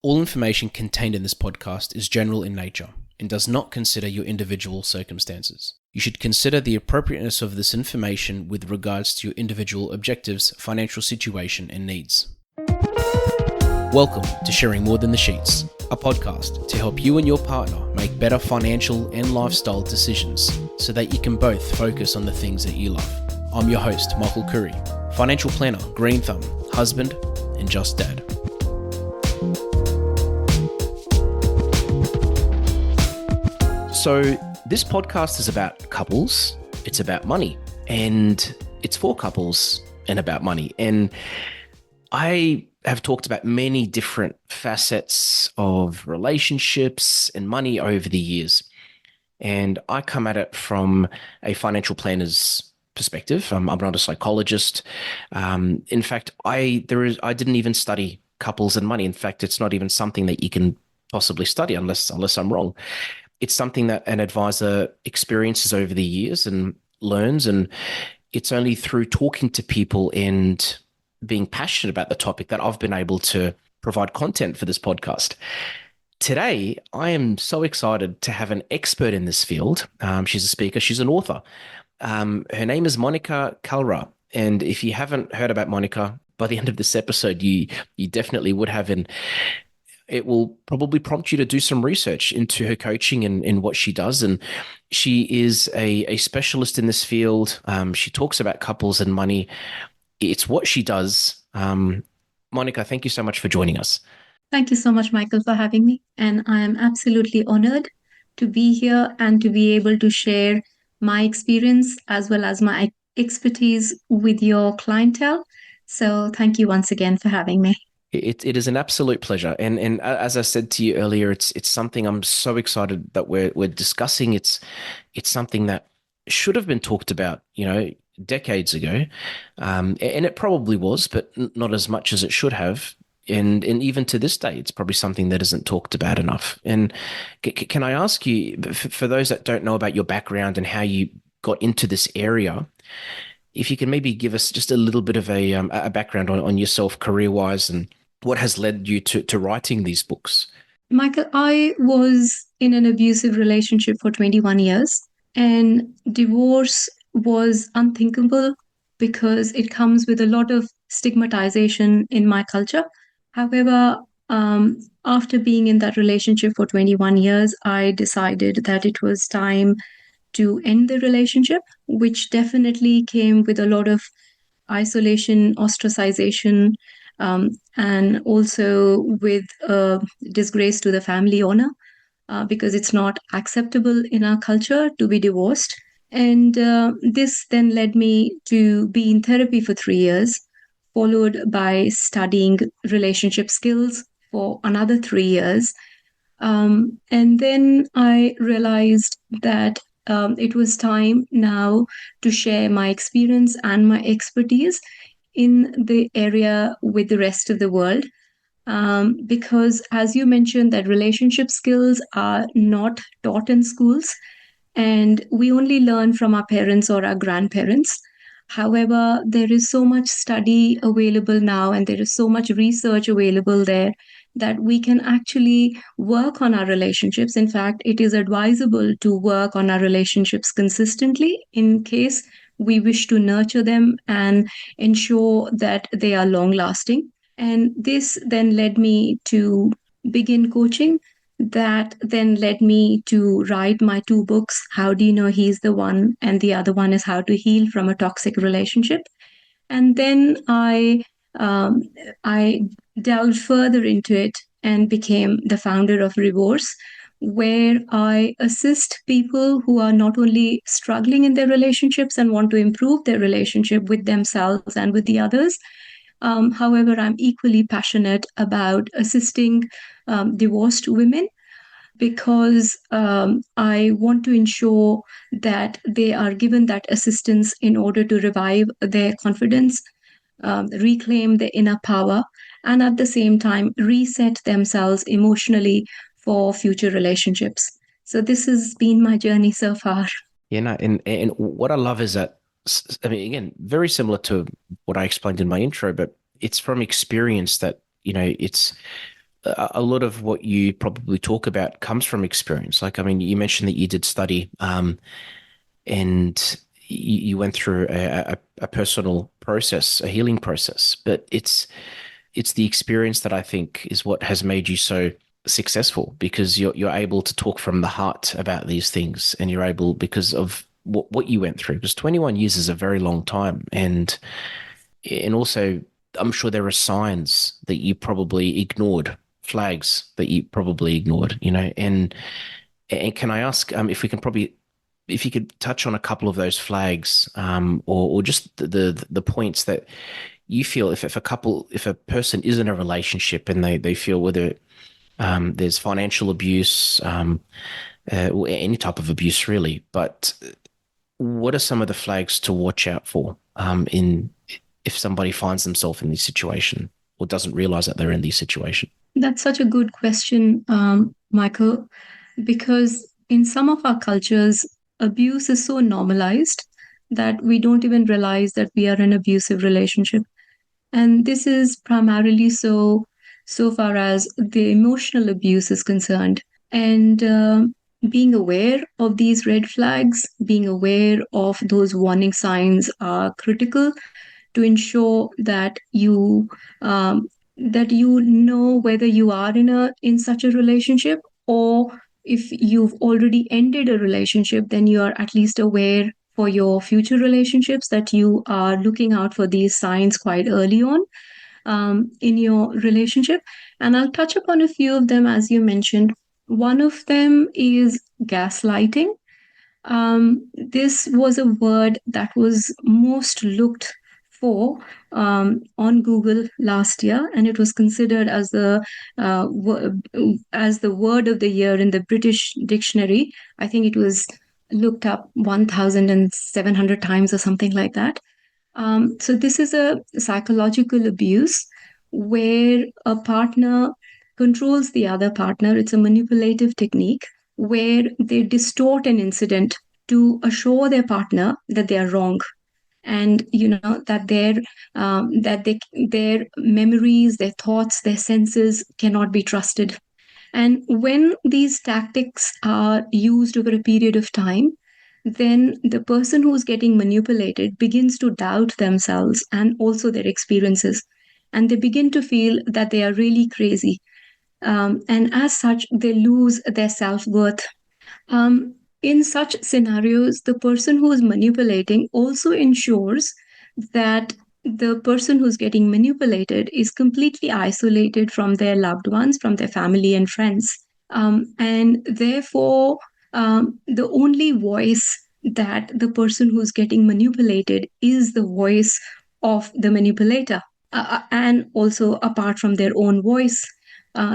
All information contained in this podcast is general in nature and does not consider your individual circumstances. You should consider the appropriateness of this information with regards to your individual objectives, financial situation, and needs. Welcome to Sharing More Than the Sheets, a podcast to help you and your partner make better financial and lifestyle decisions so that you can both focus on the things that you love. I'm your host, Michael Khouri, financial planner, green thumb, husband, and just dad. So this podcast is about couples, it's about money, and it's for couples and about money. And I have talked about many different facets of relationships and money over the years. And I come at it from a financial planner's perspective. I'm not a psychologist. In fact, I didn't even study couples and money. In fact, it's not even something that you can possibly study unless I'm wrong. It's something that an advisor experiences over the years and learns. And it's only through talking to people and being passionate about the topic that I've been able to provide content for this podcast. Today, I am so excited to have an expert in this field. She's a speaker. She's an author. Her name is Monica Kalra. And if you haven't heard about Monica, by the end of this episode, you definitely would have. And it will probably prompt you to do some research into her coaching and what she does. And she is a specialist in this field. She talks about couples and money. It's what she does. Monica, thank you so much for joining us. Thank you so much, Michael, for having me. And I am absolutely honored to be here and to be able to share my experience as well as my expertise with your clientele. So thank you once again for having me. It is an absolute pleasure, and as I said to you earlier, it's something I'm so excited that we're discussing. It's something that should have been talked about, decades ago, and it probably was, but not as much as it should have. And even to this day, it's probably something that isn't talked about enough. And can I ask you, for those that don't know about your background and how you got into this area, if you can maybe give us just a little bit of a background on yourself career-wise and what has led you to writing these books? Michael, I was in an abusive relationship for 21 years, and divorce was unthinkable because it comes with a lot of stigmatization in my culture. However, after being in that relationship for 21 years, I decided that it was time to end the relationship, which definitely came with a lot of isolation, ostracization, and also with disgrace to the family owner, because it's not acceptable in our culture to be divorced. And this then led me to be in therapy for 3 years, followed by studying relationship skills for another 3 years. And then I realized that it was time now to share my experience and my expertise in the area with the rest of the world. Because, as you mentioned, that relationship skills are not taught in schools, and we only learn from our parents or our grandparents. However, there is so much study available now, and there is so much research available there that we can actually work on our relationships. In fact, it is advisable to work on our relationships consistently in case we wish to nurture them and ensure that they are long lasting. And this then led me to begin coaching. That then led me to write my two books, How Do You Know He's the One? And the other one is How to Heal from a Toxic Relationship. And then I delved further into it and became the founder of Revorse, where I assist people who are not only struggling in their relationships and want to improve their relationship with themselves and with the others. However, I'm equally passionate about assisting divorced women because I want to ensure that they are given that assistance in order to revive their confidence, reclaim their inner power, and at the same time reset themselves emotionally for future relationships. So this has been my journey so far. And what I love is that, I mean, again, very similar to what I explained in my intro, but it's from experience that, it's a lot of what you probably talk about comes from experience. Like, I mean, you mentioned that you did study, and you went through a personal process, a healing process, but it's the experience that I think is what has made you so successful, because you're able to talk from the heart about these things, and you're able, because of what you went through, because 21 years is a very long time. And also, I'm sure there are signs that you probably ignored, flags that you probably ignored, and can I ask, if you could touch on a couple of those flags, or just the points that you feel, if a person is in a relationship and they feel whether there's financial abuse, or any type of abuse really, but what are some of the flags to watch out for, in if somebody finds themselves in this situation or doesn't realize that they're in this situation? That's such a good question, Michael, because in some of our cultures, abuse is so normalized that we don't even realize that we are in an abusive relationship. And this is primarily so far as the emotional abuse is concerned. And being aware of these red flags, being aware of those warning signs are critical to ensure um, that you know whether you are in such a relationship, or if you've already ended a relationship, then you are at least aware for your future relationships that you are looking out for these signs quite early on in your relationship. And I'll touch upon a few of them as you mentioned. One of them is gaslighting. This was a word that was most looked for on Google last year, and it was considered as as the word of the year in the British dictionary. I think it was looked up 1,700 times or something like that. So this is a psychological abuse where a partner controls the other partner. It's a manipulative technique where they distort an incident to assure their partner that they are wrong, and that their memories, their thoughts, their senses cannot be trusted. And when these tactics are used over a period of time, then the person who's getting manipulated begins to doubt themselves and also their experiences. And they begin to feel that they are really crazy. And as such, they lose their self worth. In such scenarios, the person who is manipulating also ensures that the person who's getting manipulated is completely isolated from their loved ones, from their family and friends. And therefore, the only voice that the person who's getting manipulated is the voice of the manipulator, and also apart from their own voice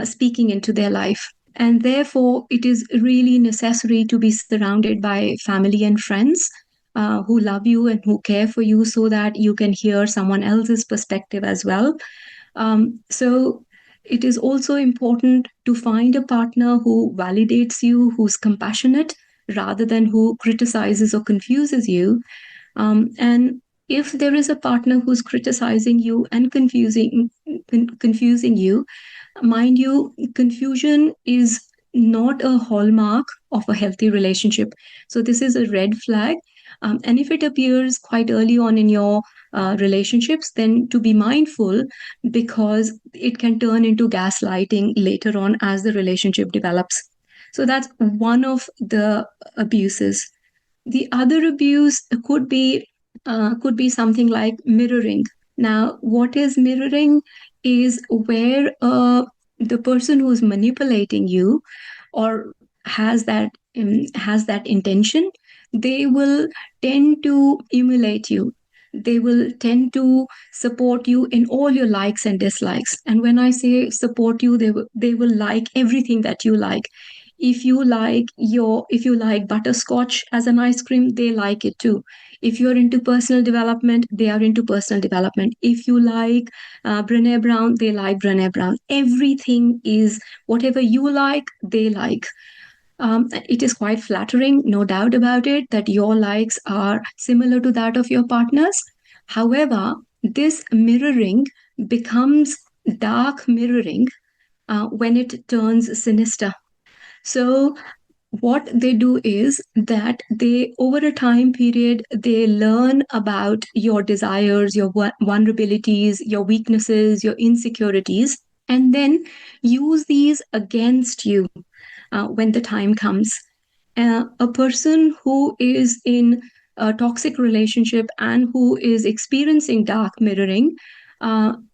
speaking into their life. And therefore, it is really necessary to be surrounded by family and friends who love you and who care for you so that you can hear someone else's perspective as well. So, it is also important to find a partner who validates you, who's compassionate, rather than who criticizes or confuses you. And if there is a partner who's criticizing you and confusing you, mind you, confusion is not a hallmark of a healthy relationship. So this is a red flag. And if it appears quite early on in your relationships, then to be mindful, because it can turn into gaslighting later on as the relationship develops. So that's one of the abuses. The other abuse could be something like mirroring. Now, what is mirroring is where the person who's manipulating you or has that intention, they will tend to emulate you. They will tend to support you in all your likes and dislikes. And when I say support you, they will like everything that you like. If you like butterscotch as an ice cream, they like it too. If you're into personal development, they are into personal development. If you like Brené Brown, they like Brené Brown. Everything is whatever you like, they like. It is quite flattering, no doubt about it, that your likes are similar to that of your partner's. However, this mirroring becomes dark mirroring when it turns sinister. So what they do is that they, over a time period, they learn about your desires, your vulnerabilities, your weaknesses, your insecurities, and then use these against you when the time comes. A person who is in a toxic relationship and who is experiencing dark mirroring,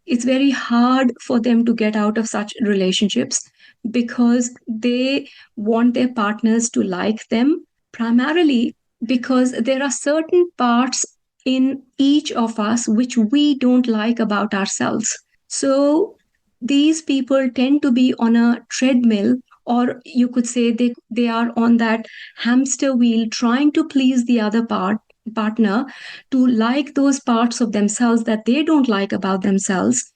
it's very hard for them to get out of such relationships because they want their partners to like them, primarily because there are certain parts in each of us which we don't like about ourselves. So these people tend to be on a treadmill, or you could say they are on that hamster wheel trying to please the other partner, to like those parts of themselves that they don't like about themselves,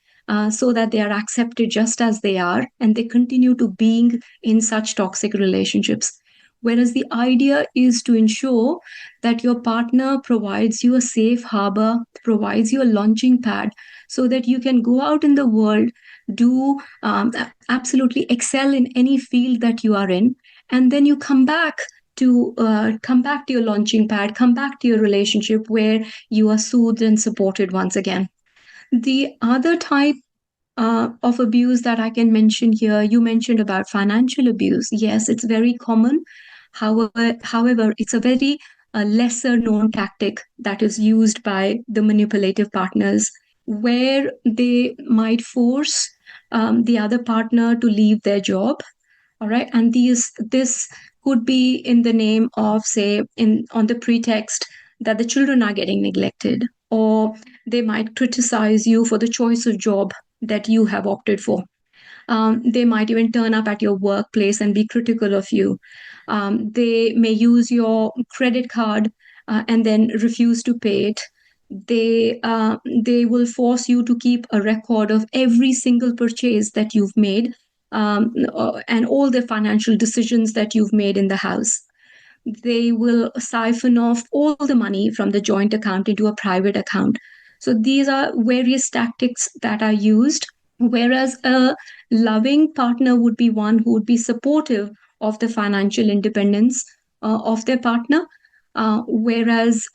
so that they are accepted just as they are, and they continue to being in such toxic relationships. Whereas the idea is to ensure that your partner provides you a safe harbor, provides you a launching pad, so that you can go out in the world, do absolutely excel in any field that you are in, and then you come back to your launching pad, come back to your relationship where you are soothed and supported once again. The other type of abuse that I can mention here, you mentioned about financial abuse. Yes, it's very common. However, it's a very lesser known tactic that is used by the manipulative partners, where they might force the other partner to leave their job. All right, and this could be in the name of, say, in on the pretext that the children are getting neglected, or they might criticize you for the choice of job that you have opted for. They might even turn up at your workplace and be critical of you. They may use your credit card and then refuse to pay it. They will force you to keep a record of every single purchase that you've made, and all the financial decisions that you've made in the house. They will siphon off all the money from the joint account into a private account. So these are various tactics that are used. Whereas a loving partner would be one who would be supportive of the financial independence of their partner. Whereas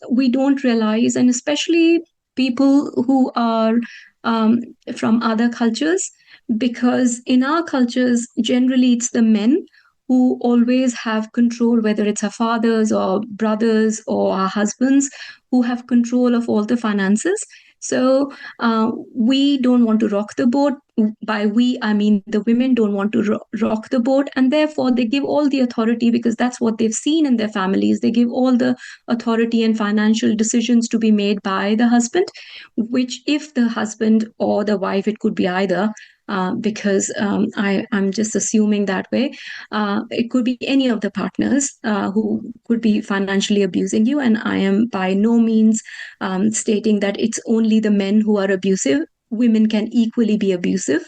we don't realize, and especially people who are um, from other cultures, because in our cultures, generally it's the men who always have control, whether it's our fathers or brothers or our husbands, who have control of all the finances. So we don't want to rock the boat. By we, I mean the women don't want to rock the boat, and therefore they give all the authority, because that's what they've seen in their families. They give all the authority and financial decisions to be made by the husband, which, if the husband or the wife, it could be either, because I'm just assuming that way. It could be any of the partners who could be financially abusing you. And I am by no means stating that it's only the men who are abusive. Women can equally be abusive.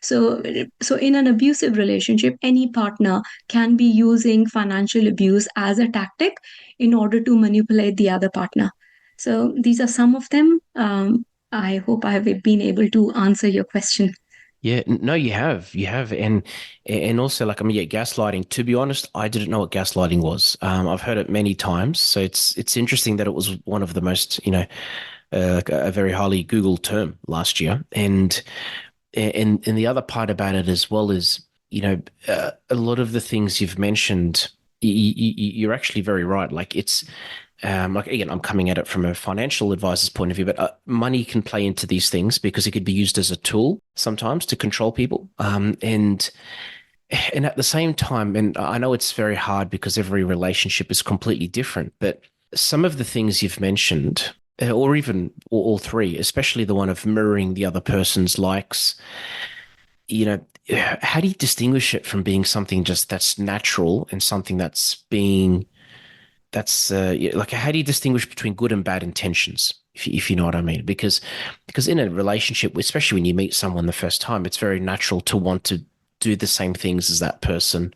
So in an abusive relationship, any partner can be using financial abuse as a tactic in order to manipulate the other partner. So these are some of them. I hope I have been able to answer your question. Yeah, no, you have, and also, like, I mean, yeah, gaslighting. To be honest, I didn't know what gaslighting was. I've heard it many times, so it's interesting that it was one of the most, like a very highly Googled term last year. And the other part about it as well is, a lot of the things you've mentioned, you're actually very right. Like, it's like, again, I'm coming at it from a financial advisor's point of view, but money can play into these things because it could be used as a tool sometimes to control people. And at the same time, and I know it's very hard because every relationship is completely different, but some of the things you've mentioned, or even all three, especially the one of mirroring the other person's likes, you know, how do you distinguish it from being something just that's natural and something that's yeah, like, how do you distinguish between good and bad intentions, if you know what I mean? Because in a relationship, especially when you meet someone the first time, it's very natural to want to do the same things as that person.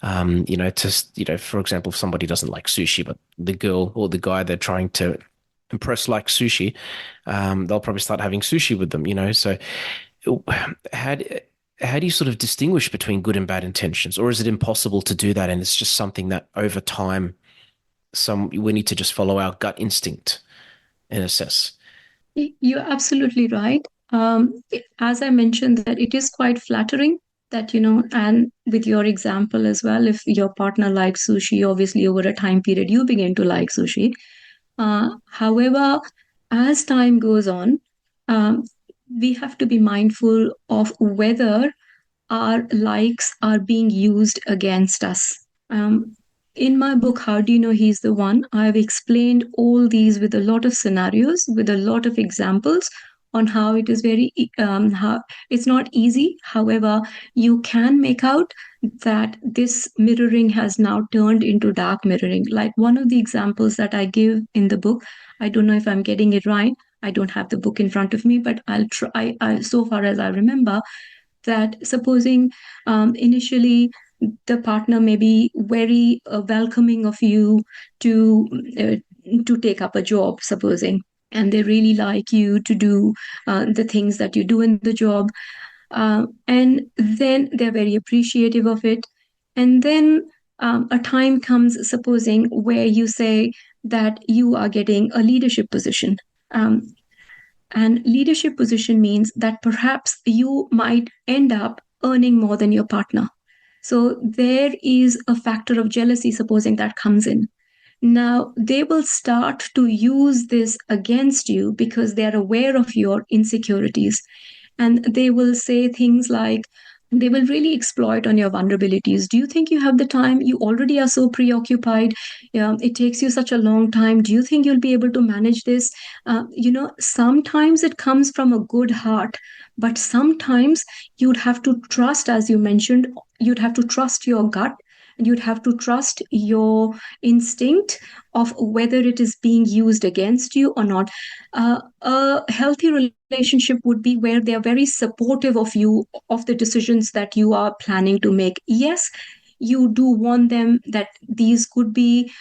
For example, if somebody doesn't like sushi, but the girl or the guy they're trying to impress like sushi, they'll probably start having sushi with them. So how how do you sort of distinguish between good and bad intentions, or is it impossible to do that? And it's just something that over time, we need to just follow our gut instinct and assess. You're absolutely right. As I mentioned, that it is quite flattering that, and with your example as well, if your partner likes sushi, obviously over a time period, you begin to like sushi. However, as time goes on, um, we have to be mindful of whether our likes are being used against us. Um, in my book, How Do You Know He's the One? I've explained all these with a lot of scenarios, with a lot of examples on how it is how it's not easy. However, you can make out that this mirroring has now turned into dark mirroring. Like one of the examples that I give in the book, I don't know if I'm getting it right. I don't have the book in front of me, but I'll try. So far as I remember, that supposing initially the partner may be very welcoming of you to uh, to take up a job, supposing, and they really like you to do the things that you do in the job, and then they're very appreciative of it, and then a time comes, supposing, where you say that you are getting a leadership position. um, and leadership position means that perhaps you might end up earning more than your partner. So there is a factor of jealousy, supposing, that comes in. Now, they will start to use this against you because they're aware of your insecurities. And they will say things like, they will really exploit on your vulnerabilities. Do you think you have the time? You already are so preoccupied. It takes you such a long time. Do you think you'll be able to manage this? Sometimes it comes from a good heart, but sometimes you'd have to trust, as you mentioned, you'd have to trust your gut, and you'd have to trust your instinct of whether it is being used against you or not. A healthy relationship would be where they are very supportive of you, of the decisions that you are planning to make. Yes, you do warn them that these could be,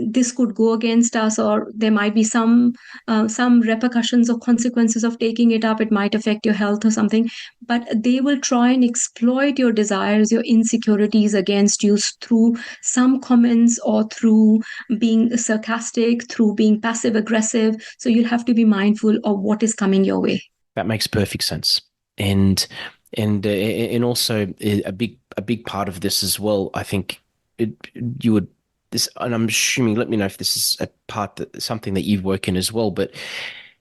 this could go against us, or there might be some repercussions or consequences of taking it up. It might affect your health or something, but they will try and exploit your desires, your insecurities against you through some comments, or through being sarcastic, through being passive aggressive. So you'll have to be mindful of what is coming your way. That makes perfect sense. And also a big part of this as well. I think you would this, and I'm assuming. Let me know if this is a part that something that you work in as well. But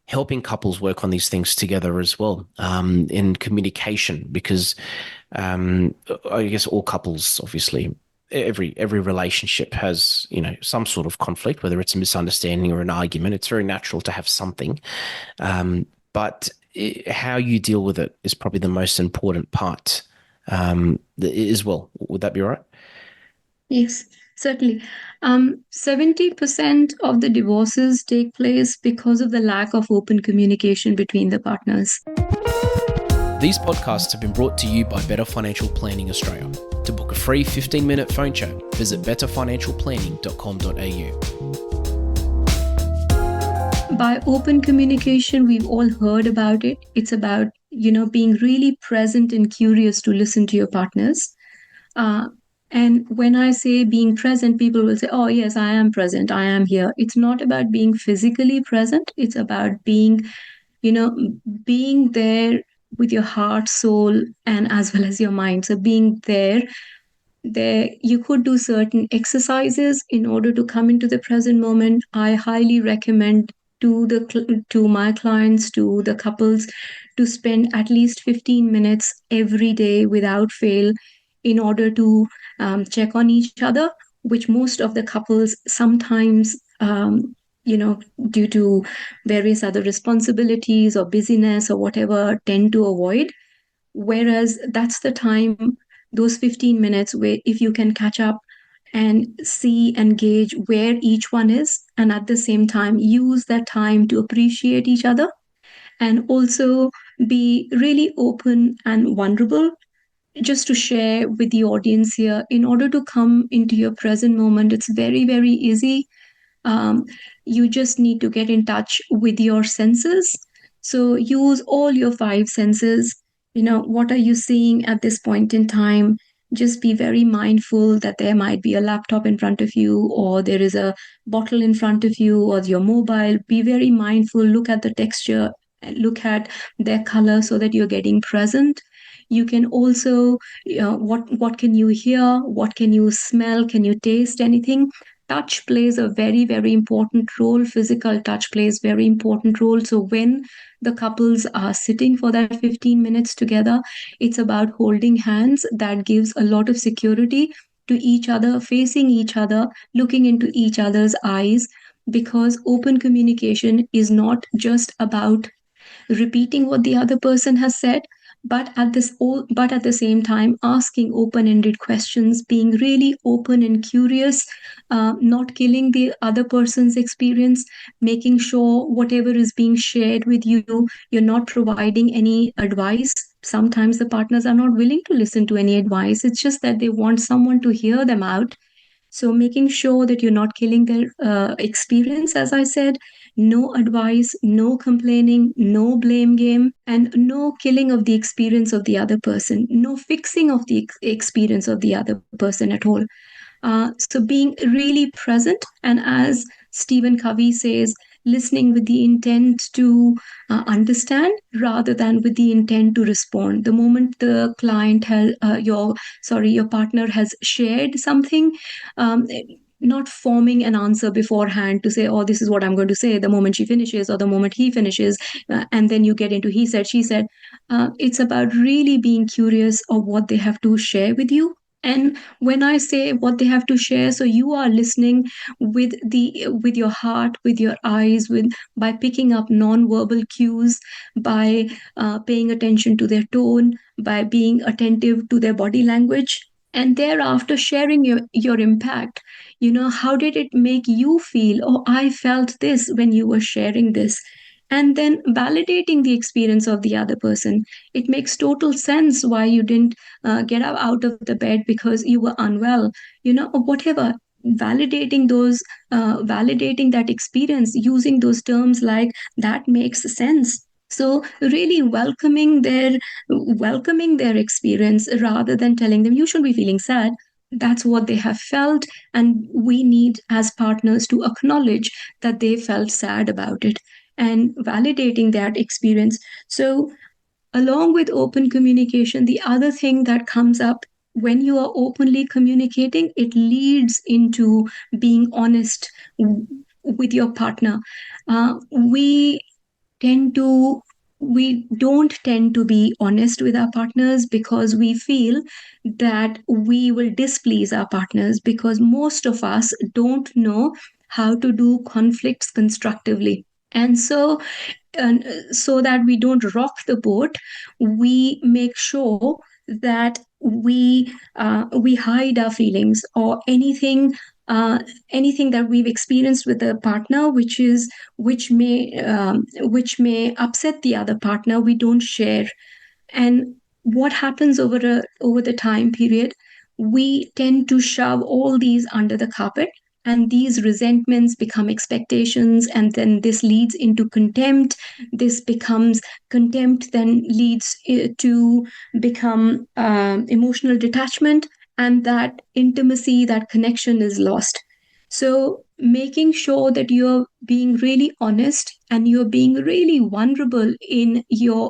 helping couples work on these things together as well, in communication, because I guess all couples, obviously, every relationship has, some sort of conflict, whether it's a misunderstanding or an argument. It's very natural to have something, but how you deal with it is probably the most important part, as well. Would that be right? Yes, certainly. 70% of the divorces take place because of the lack of open communication between the partners. These podcasts have been brought to you by Better Financial Planning Australia. To book a free 15-minute phone chat, visit betterfinancialplanning.com.au. By open communication, we've all heard about it. It's about, being really present and curious to listen to your partners. And when I say being present, people will say, oh, yes, I am present. I am here. It's not about being physically present. It's about you know, being there with your heart, soul, and as well as your mind. So being there, you could do certain exercises in order to come into the present moment. I highly recommend to my clients, to the couples, to spend at least 15 minutes every day without fail in order to check on each other, which most of the couples sometimes, due to various other responsibilities or busyness or whatever, tend to avoid. Whereas that's the time, those 15 minutes, where if you can catch up and see and gauge where each one is, and at the same time use that time to appreciate each other, and also be really open and vulnerable, just to share with the audience here, in order to come into your present moment. It's very, very easy. um, you just need to get in touch with your senses. So use all your five senses. What are you seeing at this point in time? Just be very mindful that there might be a laptop in front of you, or there is a bottle in front of you, or your mobile. Be very mindful. Look at the texture, look at their color so that you're getting present. You can also, what can you hear? What can you smell? Can you taste anything? Touch plays a very, very important role. Physical touch plays very important role. So when the couples are sitting for that 15 minutes together, it's about holding hands. That gives a lot of security to each other, facing each other, looking into each other's eyes, because open communication is not just about repeating what the other person has said, but at the same time asking open-ended questions, being really open and curious, not killing the other person's experience, making sure whatever is being shared with you, you're not providing any advice. Sometimes the partners are not willing to listen to any advice. It's just that they want someone to hear them out. So making sure that you're not killing their experience, as I said, no advice, no complaining, no blame game, and no killing of the experience of the other person, no fixing of the experience of the other person at all. So being really present, and as Stephen Covey says, listening with the intent to understand rather than with the intent to respond. The moment the client has your partner has shared something, um, not forming an answer beforehand to say, oh, this is what I'm going to say the moment she finishes or the moment he finishes, and then you get into he said, she said. It's about really being curious of what they have to share with you. And when I say what they have to share, so you are listening with your heart, with your eyes, with by picking up non-verbal cues, by paying attention to their tone, by being attentive to their body language, and thereafter sharing your impact. How did it make you feel? Oh, I felt this when you were sharing this. And then validating the experience of the other person. It makes total sense why you didn't get up out of the bed because you were unwell, or whatever. Validating that experience, using those terms like that makes sense. So really welcoming their experience rather than telling them you should be feeling sad. That's what they have felt, and we need as partners to acknowledge that they felt sad about it and validating that experience. So along with open communication, the other thing that comes up when you are openly communicating, it leads into being honest with your partner. We tend to we don't tend to be honest with our partners because we feel that we will displease our partners, because most of us don't know how to do conflicts constructively. And so that we don't rock the boat, we make sure that we hide our feelings, or anything that we've experienced with a partner, which may upset the other partner, we don't share. And what happens over the time period, we tend to shove all these under the carpet, and these resentments become expectations, and then this leads into contempt. This becomes contempt, then leads to become emotional detachment, and that intimacy, that connection is lost. So making sure that you're being really honest and you're being really vulnerable in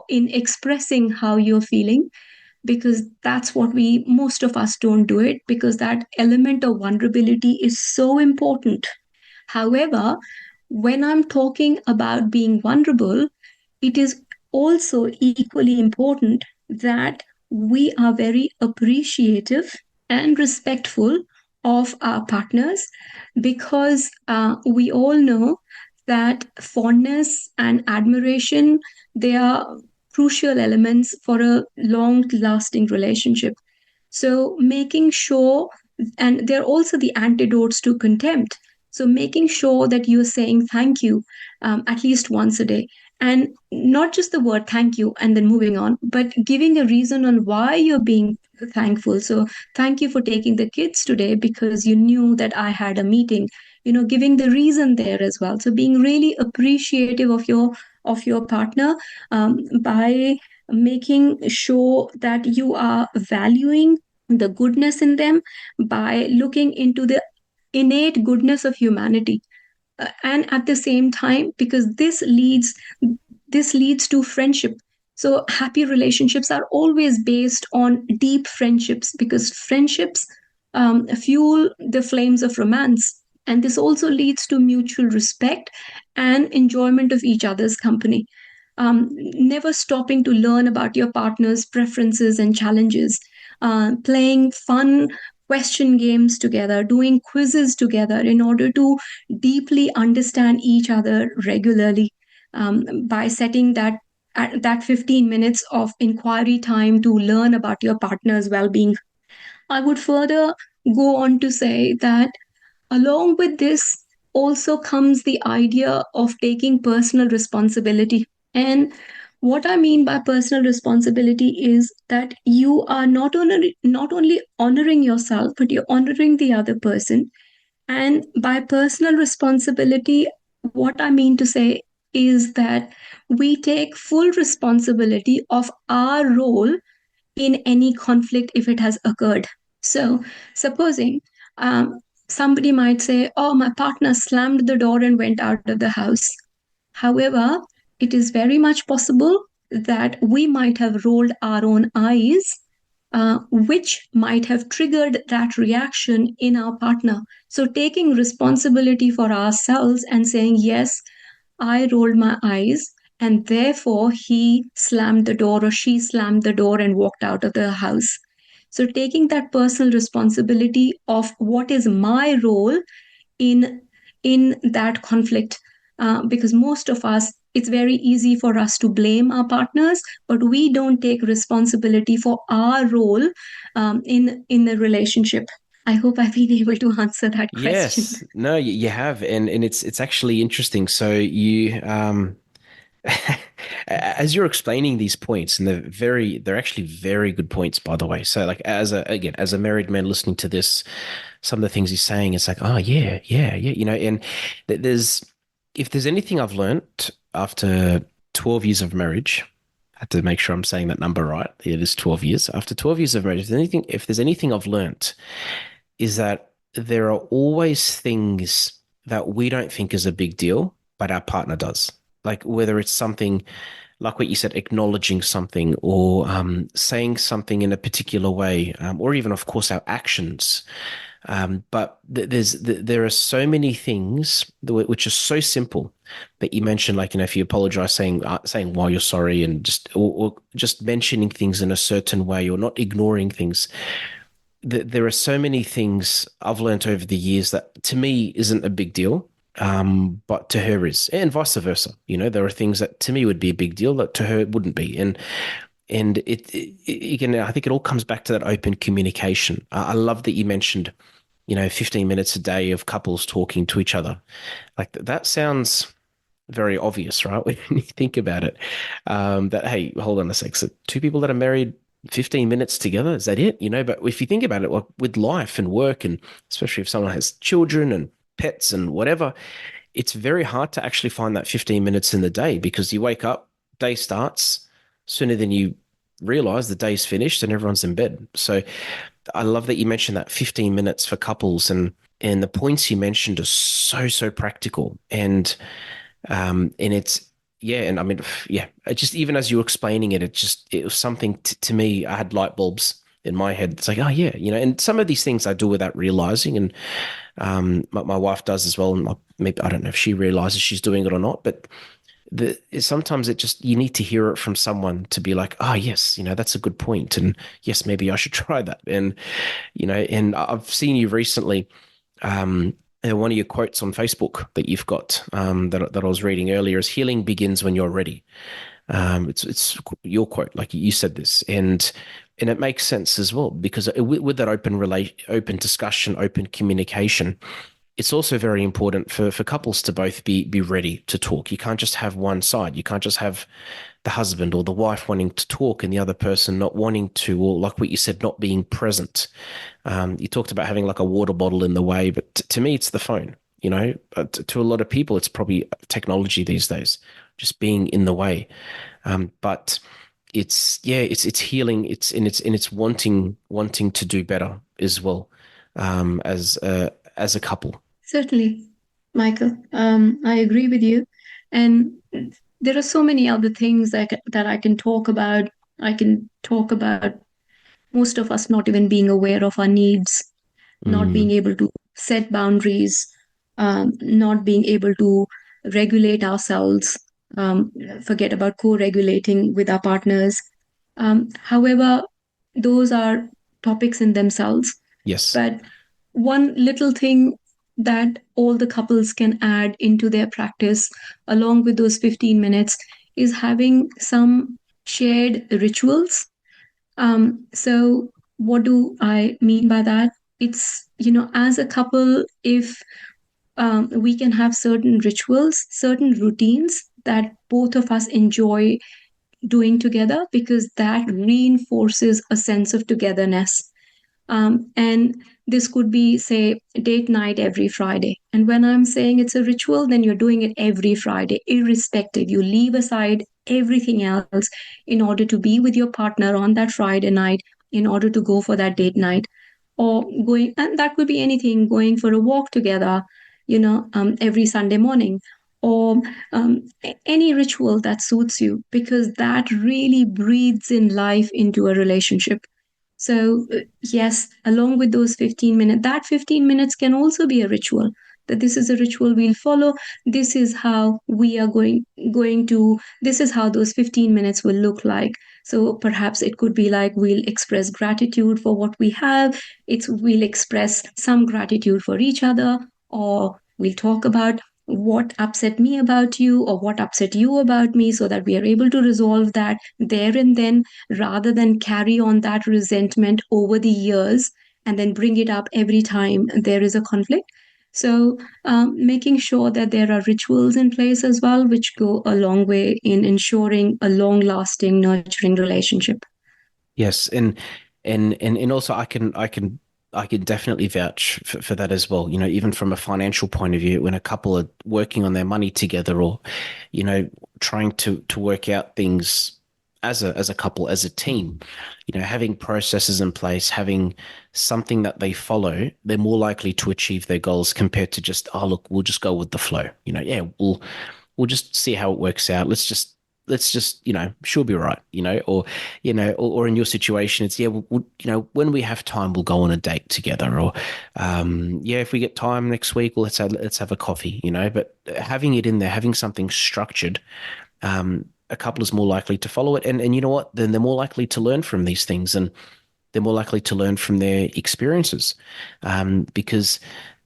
expressing how you're feeling, because that's what we most of us don't do it, because that element of vulnerability is so important. However, when I'm talking about being vulnerable, it is also equally important that we are very appreciative and respectful of our partners, because we all know that fondness and admiration, they are crucial elements for a long lasting relationship. So making sure, and they're also the antidotes to contempt. So making sure that you're saying thank you at least once a day. And not just the word thank you and then moving on, but giving a reason on why you're being thankful. So thank you for taking the kids today because you knew that I had a meeting. Giving the reason there as well. So being really appreciative of your partner, by making sure that you are valuing the goodness in them by looking into the innate goodness of humanity. And at the same time, because this leads to friendship. So happy relationships are always based on deep friendships, because friendships fuel the flames of romance. And this also leads to mutual respect and enjoyment of each other's company. Never stopping to learn about your partner's preferences and challenges, playing fun question games together, doing quizzes together in order to deeply understand each other regularly, by setting that 15 minutes of inquiry time to learn about your partner's well-being. I would further go on to say that along with this also comes the idea of taking personal responsibility. And what I mean by personal responsibility is that you are not only honoring yourself, but you're honoring the other person. And by personal responsibility, what I mean to say is that we take full responsibility of our role in any conflict if it has occurred. So, supposing somebody might say, "Oh, my partner slammed the door and went out of the house." However, it is very much possible that we might have rolled our own eyes, which might have triggered that reaction in our partner. So, taking responsibility for ourselves and saying, "Yes, I rolled my eyes, and therefore he slammed the door or she slammed the door and walked out of the house." So, taking that personal responsibility of what is my role in that conflict, because most of us, it's very easy for us to blame our partners, but we don't take responsibility for our role in the relationship. I hope I've been able to answer that question. Yes, no, you have, and it's actually interesting. So you as you're explaining these points, and they're actually very good points, by the way. So like as a married man listening to this, some of the things he's saying, it's like, oh yeah, yeah, yeah, and there's if there's anything I've learned after 12 years of marriage, I have to make sure I'm saying that number right. It is 12 years. After 12 years of marriage, if there's anything I've learned, is that there are always things that we don't think is a big deal, but our partner does. Like whether it's something like what you said, acknowledging something or saying something in a particular way, or even, of course, our actions. But there are so many things which are so simple that you mentioned, like if you apologize, saying why you're sorry, and or just mentioning things in a certain way, or not ignoring things. There are so many things I've learned over the years that to me isn't a big deal, but to her is, and vice versa. There are things that to me would be a big deal that to her wouldn't be, and again, I think it all comes back to that open communication. I love that you mentioned, 15 minutes a day of couples talking to each other. Like that sounds very obvious, right? When you think about it, that, hey, hold on a sec. So two people that are married 15 minutes together, is that it? But if you think about it, like with life and work, and especially if someone has children and pets and whatever, it's very hard to actually find that 15 minutes in the day, because you wake up, day starts sooner than you realize the day's finished and everyone's in bed. So I love that you mentioned that 15 minutes for couples, and the points you mentioned are so practical, and it's, yeah, and I mean, yeah, just even as you were explaining it, it was something to me. I had light bulbs in my head. It's like, oh yeah, and some of these things I do without realizing, and my wife does as well. And maybe I don't know if she realizes she's doing it or not, but sometimes you need to hear it from someone to be like, oh yes, that's a good point, and yes, maybe I should try that. And I've seen you recently. One of your quotes on Facebook that you've got, that I was reading earlier, is healing begins when you're ready. It's your quote, like you said this, and it makes sense as well, because with that open discussion, open communication, it's also very important for couples to both be ready to talk. You can't just have one side. You can't just have the husband or the wife wanting to talk and the other person not wanting to, or like what you said, not being present. You talked about having like a water bottle in the way, but to me, it's the phone. To a lot of people, it's probably technology these days, just being in the way. But it's healing. It's wanting to do better as well, as a couple. Certainly, Michael. I agree with you. And there are so many other things that I can talk about. I can talk about most of us not even being aware of our needs, not being Mm, able to set boundaries, not being able to regulate ourselves, forget about co regulating with our partners. However, those are topics in themselves. yes. But one little thing that all the couples can add into their practice, along with those 15 minutes, is having some shared rituals. So, what do I mean by that? It's, as a couple, if we can have certain rituals, certain routines that both of us enjoy doing together, because that reinforces a sense of togetherness. And this could be, say, date night every Friday. And when I'm saying it's a ritual, then you're doing it every Friday, irrespective. You leave aside everything else in order to be with your partner on that Friday night, in order to go for that date night, or going, and that could be anything, going for a walk together, every Sunday morning, or any ritual that suits you, because that really breathes in life into a relationship. So, yes, along with those 15 minutes, that 15 minutes can also be a ritual. That this is a ritual we'll follow. This is how we are going to, this is how those 15 minutes will look like. So perhaps it could be like we'll express gratitude for what we have. We'll express some gratitude for each other, or we'll talk about what upset me about you or what upset you about me, so that we are able to resolve that there and then, rather than carry on that resentment over the years and then bring it up every time there is a conflict. So, making sure that there are rituals in place as well, which go a long way in ensuring a long lasting, nurturing relationship. Yes, and also I can definitely vouch for that as well. Even from a financial point of view, when a couple are working on their money together, or trying to work out things as a couple, as a team, having processes in place, having something that they follow, they're more likely to achieve their goals compared to just, oh look, we'll just go with the flow. Yeah, we'll just see how it works out. Let's just she'll be right, or or in your situation, it's, yeah, when we have time, we'll go on a date together, or yeah, if we get time next week, well, let's have a coffee, but having it in there, having something structured, a couple is more likely to follow it, and you know what, then they're more likely to learn from these things, and they're more likely to learn from their experiences, because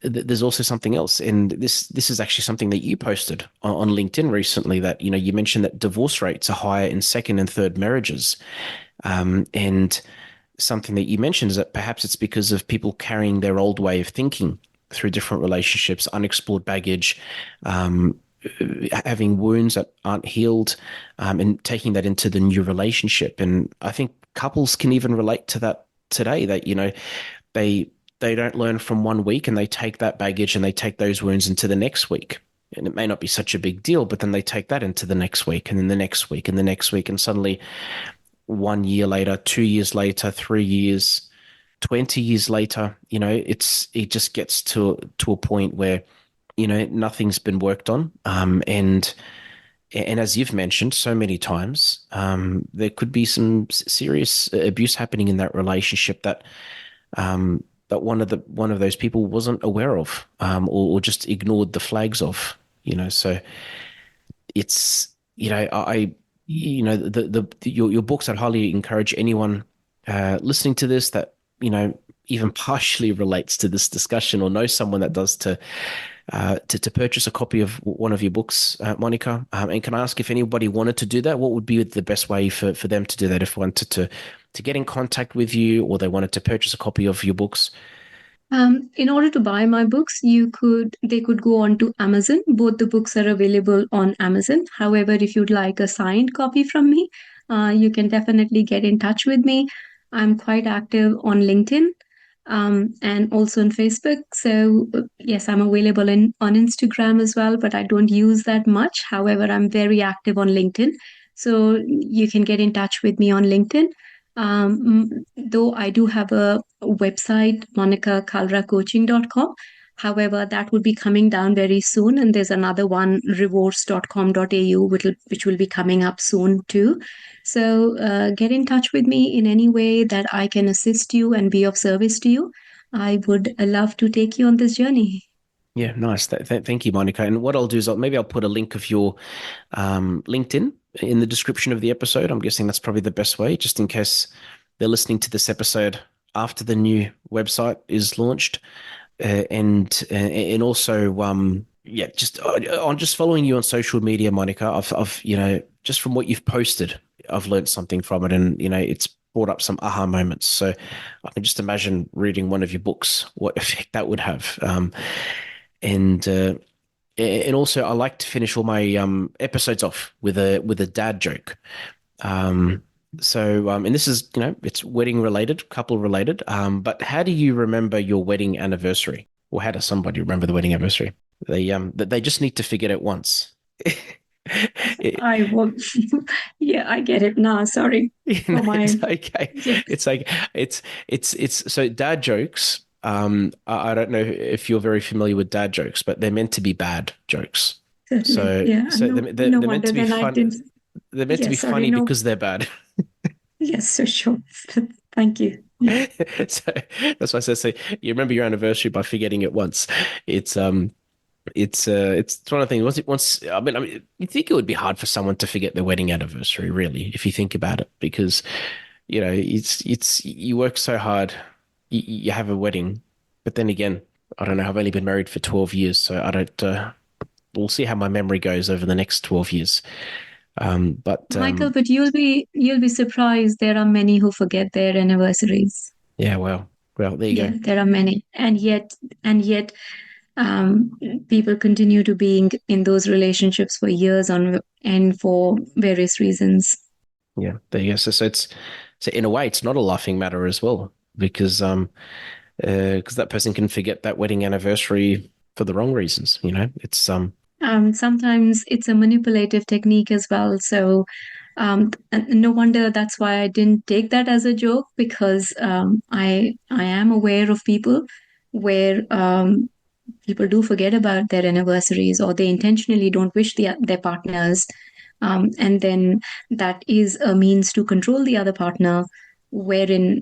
there's also something else, and this is actually something that you posted on LinkedIn recently, that you mentioned that divorce rates are higher in second and third marriages, and something that you mentioned is that perhaps it's because of people carrying their old way of thinking through different relationships, unexplored baggage, having wounds that aren't healed, and taking that into the new relationship. And I think couples can even relate to that today, that, they they don't learn from one week, and they take that baggage and they take those wounds into the next week. And it may not be such a big deal, but then they take that into the next week, and then the next week, and the next week. And suddenly 1 year later, 2 years later, 3 years, 20 years later, it just gets to a point where, nothing's been worked on. And as you've mentioned so many times, there could be some serious abuse happening in that relationship, that one of those people wasn't aware of, or just ignored the flags of. So it's, your books, I'd highly encourage anyone listening to this that even partially relates to this discussion, or knows someone that does, to purchase a copy of one of your books, Monica. And can I ask, if anybody wanted to do that, what would be the best way for them to do that, if wanted to get in contact with you, or they wanted to purchase a copy of your books? In order to buy my books, they could go on to Amazon. Both the books are available on Amazon. However, if you'd like a signed copy from me, you can definitely get in touch with me. I'm quite active on LinkedIn, and also on Facebook. So yes, I'm available on Instagram as well, but I don't use that much. However, I'm very active on LinkedIn. So you can get in touch with me on LinkedIn. Though I do have a website, monicakalracoaching.com. However, that will be coming down very soon. And there's another one, rewards.com.au, which will be coming up soon too. So get in touch with me in any way that I can assist you and be of service to you. I would love to take you on this journey. Yeah, nice. Thank you, Monica. And what I'll do is maybe I'll put a link of your LinkedIn in the description of the episode. I'm guessing that's probably the best way, just in case they're listening to this episode after the new website is launched. And also yeah, just on just following you on social media, Monica. I've just from what you've posted, I've learned something from it, and it's brought up some aha moments. So I can just imagine reading one of your books, what effect that would have. And also, I like to finish all my episodes off with a dad joke. And this is, it's wedding related, couple related. But how do you remember your wedding anniversary? Or how does somebody remember the wedding anniversary? They just need to forget it once. I will. Yeah, I get it now. Sorry for my. It's okay. Yeah. It's like it's so dad jokes. I don't know if you're very familiar with dad jokes, but they're meant to be bad jokes. So Yeah, so no, they're no meant wonder to be then I fun. didn't. They're meant to Yeah, be sorry, funny no. because they're bad. Yes, so sure. Thank you. Yeah. So that's why I said, so you remember your anniversary by forgetting it once. It's one of the things. I mean, you think it would be hard for someone to forget their wedding anniversary, really, if you think about it, because it's you work so hard, you have a wedding, but then again, I don't know. I've only been married for 12 years, so I don't. We'll see how my memory goes over the next 12 years. But Michael, but you'll be surprised. There are many who forget their anniversaries. yeah, well, there you Yeah, go. there are many, and yet, um, people continue to being in those relationships for years on and for various reasons. Yeah, there you go. So in a way, it's not a laughing matter as well, because that person can forget that wedding anniversary for the wrong reasons. Sometimes it's a manipulative technique as well. So, and no wonder that's why I didn't take that as a joke because I am aware of people where people do forget about their anniversaries or they intentionally don't wish their partners. And then that is a means to control the other partner, wherein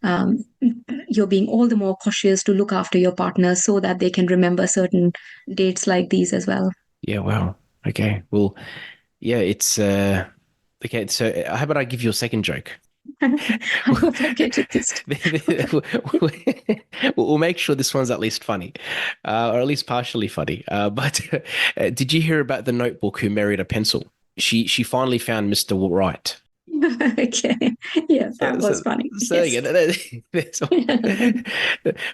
um, you're being all the more cautious to look after your partner so that they can remember certain dates like these as well. Yeah. Wow. Okay. Well, yeah. It's okay. So how about I give you a second joke? I hope I get it this time. We'll make sure this one's at least funny, or at least partially funny. But did you hear about the notebook who married a pencil? She finally found Mr. Right. Okay. Yeah, that So, was funny. so Yes. yeah, that's all.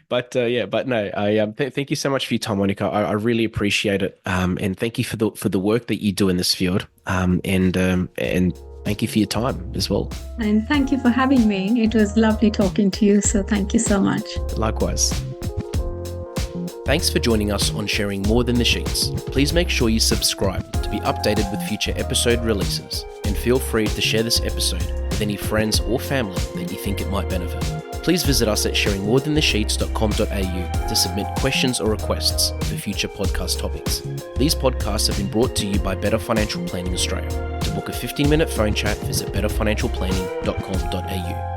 But yeah, but no, I thank you so much for your time, Monica. I really appreciate it. And thank you for the work that you do in this field. And thank you for your time as well. And thank you for having me. It was lovely talking to you. So thank you so much. Likewise. Thanks for joining us on Sharing More Than the Sheets. Please make sure you subscribe to be updated with future episode releases, and feel free to share this episode with any friends or family that you think it might benefit. Please visit us at sharingmorethanthesheets.com.au to submit questions or requests for future podcast topics. These podcasts have been brought to you by Better Financial Planning Australia. To book a 15-minute phone chat, visit betterfinancialplanning.com.au.